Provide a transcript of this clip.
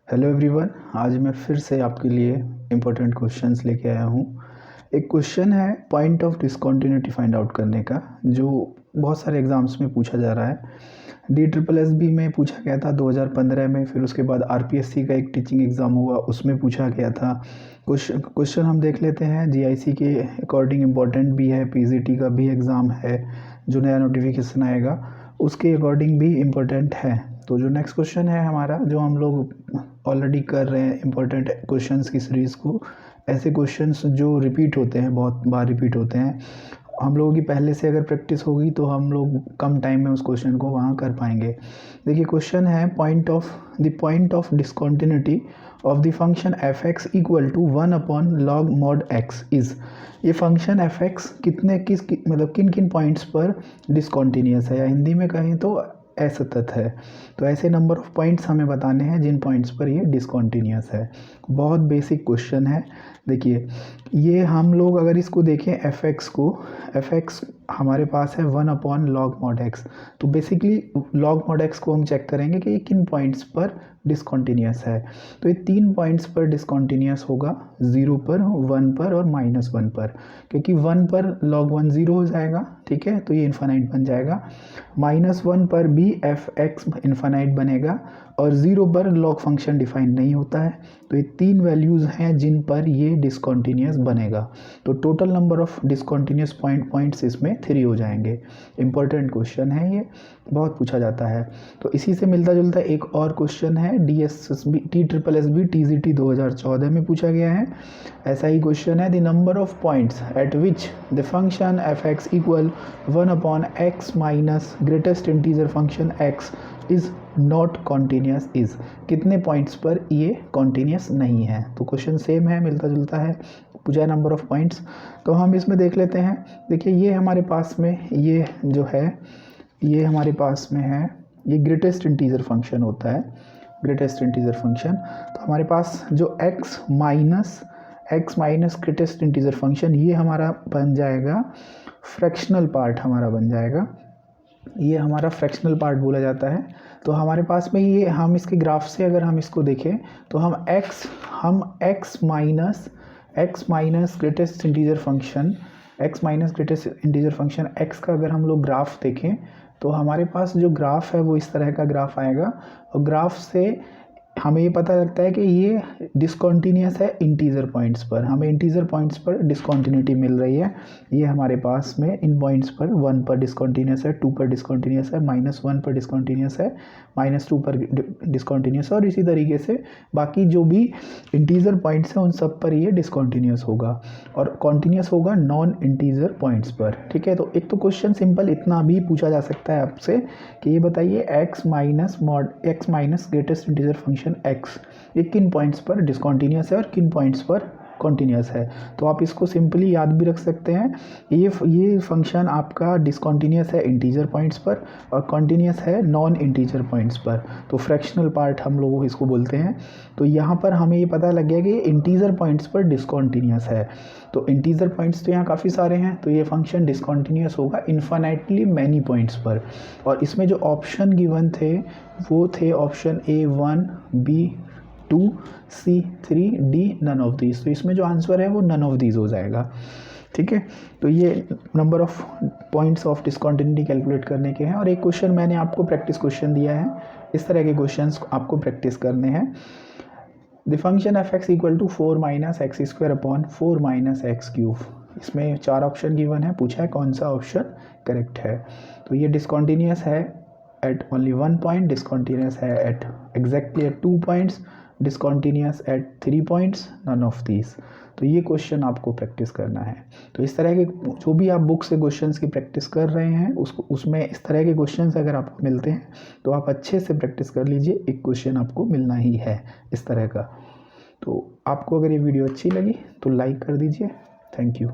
Hello everyone, आज मैं फिर से आपके लिए इम्पोर्टेंट क्वेश्चंस लेके आया हूँ। एक क्वेश्चन है point of discontinuity find out करने का, जो बहुत सारे एग्जाम्स में पूछा जा रहा है। DSSB में पूछा गया था 2015 में, फिर उसके बाद RPSC का एक टीचिंग एग्ज़ाम हुआ, उसमें पूछा गया था। क्वेश्चन हम देख लेते हैं। GIC के अकॉर्डिंग इम्पोर्टेंट भी है, PGT का भी एग्ज़ाम है, जो नया नोटिफिकेशन आएगा उसके अकॉर्डिंग भी इम्पोर्टेंट है। तो जो नेक्स्ट क्वेश्चन है हमारा, जो हम लोग ऑलरेडी कर रहे हैं इम्पोर्टेंट क्वेश्चंस की सीरीज़ को, ऐसे क्वेश्चंस जो रिपीट होते हैं, बहुत बार रिपीट होते हैं, हम लोगों की पहले से अगर प्रैक्टिस होगी तो हम लोग कम टाइम में उस क्वेश्चन को वहाँ कर पाएंगे। देखिए क्वेश्चन है point of discontinuity of the function f(x) equal to 1 log mod x is. ये फंक्शन f(x) मतलब किन किन पॉइंट्स पर डिसकंटिन्यूअस है, या हिंदी में कहें तो असतत है। तो ऐसे नंबर ऑफ पॉइंट्स हमें बताने हैं जिन पॉइंट्स पर ये डिसकंटिन्यूअस है। बहुत बेसिक क्वेश्चन है। देखिए ये हम लोग अगर इसको देखें f(x) को, f(x) हमारे पास है 1 log mod x। तो बेसिकली log mod x को हम चेक करेंगे कि ये किन पॉइंट्स पर डिसकंटिन्यूअस है। तो ये 3 पॉइंट्स पर डिसकंटिन्यूअस होगा, 0 पर, 1 पर और -1 पर। क्योंकि 1 पर log 1 0 हो जाएगा, ठीक है, तो ये इन्फानाइट बन जाएगा। -1 पर भी f(x) इन्फानाइट बनेगा, और 0 पर लॉग फंक्शन डिफाइन नहीं होता है। तो ये 3 वैल्यूज़ हैं जिन पर ये डिसकंटिन्यूअस बनेगा। तो total number of discontinuous points इसमें 3 हो जाएंगे। इंपॉर्टेंट क्वेश्चन है, ये बहुत पूछा जाता है। तो इसी से मिलता जुलता एक और क्वेश्चन है, TSSB TGT 2014 में पूछा गया है। ऐसा ही क्वेश्चन है, the number of points at which the function f(x) equal 1/x minus greatest integer function x is not continuous is. कितने पॉइंट्स पर ये कॉन्टीन्यूअस नहीं है। तो क्वेश्चन सेम है, मिलता जुलता है, पूछा है नंबर ऑफ पॉइंट्स। तो हम इसमें देख लेते हैं। देखिए ये हमारे पास में, ये जो है, ये हमारे पास में है, ये ग्रेटेस्ट इंटीजर फंक्शन होता है, ग्रेटेस्ट इंटीजर फंक्शन। तो हमारे पास जो x minus greatest integer function, ये हमारा बन जाएगा फ्रैक्शनल पार्ट, हमारा बन जाएगा, ये हमारा फ्रैक्शनल पार्ट बोला जाता है। तो हमारे पास में ये, हम इसके ग्राफ से अगर हम इसको देखें तो हम x minus greatest integer function, x का अगर हम लोग ग्राफ देखें तो हमारे पास जो ग्राफ है वो इस तरह का ग्राफ आएगा। और ग्राफ से हमें ये पता लगता है कि ये डिसकंटिन्यूअस है इंटीजर पॉइंट्स पर, हमें इंटीजर पॉइंट्स पर डिसकंटिन्यूटी मिल रही है। ये हमारे पास में इन पॉइंट्स पर 1 पर डिसकंटिन्यूअस है, 2 पर डिसकंटिन्यूअस है, -1 पर डिसकंटिन्यूअस है, -2 पर डिसकंटिन्यूअस है, और इसी तरीके से बाकी जो भी इंटीजर पॉइंट्स हैं उन सब पर ये डिसकंटिन्यूअस होगा, और कॉन्टिन्यूअस होगा नॉन इंटीजर पॉइंट्स पर, ठीक है। तो एक तो क्वेश्चन सिंपल इतना भी पूछा जा सकता है आपसे कि ये बताइए x minus greatest integer function x, ये किन पॉइंट्स पर डिसकंटिन्यूअस है और किन पॉइंट्स पर कॉन्टिन्यूअस है। तो आप इसको सिंपली याद भी रख सकते हैं। ये फंक्शन आपका डिसकंटिन्यूअस है इंटीजर पॉइंट्स पर और कॉन्टिन्यूअस है नॉन इंटीजर पॉइंट्स पर। तो फ्रैक्शनल पार्ट हम लोग इसको बोलते हैं। तो यहाँ पर हमें ये पता लग गया कि इंटीजर पॉइंट्स पर डिसकंटिन्यूअस है। तो इंटीजर पॉइंट्स तो यहाँ काफ़ी सारे हैं, तो ये फंक्शन डिसकंटिन्यूअस होगा इन्फाइनाइटली मैनी पॉइंट्स पर। और इसमें जो ऑप्शन गिवन थे वो थे option A1, B2, C3, D, none of these. तो इसमें जो आंसर है वो नन ऑफ दीज हो जाएगा, ठीक है। तो ये number of points of discontinuity calculate करने के हैं। और एक क्वेश्चन मैंने आपको प्रैक्टिस क्वेश्चन दिया है, इस तरह के क्वेश्चंस आपको प्रैक्टिस करने हैं। The function f(x) equal to 4 - x² 4 - x³। इसमें 4 ऑप्शन गिवन है, पूछा है कौन सा ऑप्शन करेक्ट है। तो ये डिसकंटिन्यूअस है एट ओनली 1 पॉइंट, डिसकंटिन्यूअस है at exactly at 2 points, discontinuous at 3 points, none of these. तो ये क्वेश्चन आपको प्रैक्टिस करना है। तो इस तरह के जो भी आप बुक से क्वेश्चंस की प्रैक्टिस कर रहे हैं, उसमें इस तरह के क्वेश्चंस अगर आपको मिलते हैं तो आप अच्छे से प्रैक्टिस कर लीजिए। एक क्वेश्चन आपको मिलना ही है इस तरह का। तो आपको अगर ये वीडियो अच्छी लगी तो लाइक कर दीजिए। Thank you.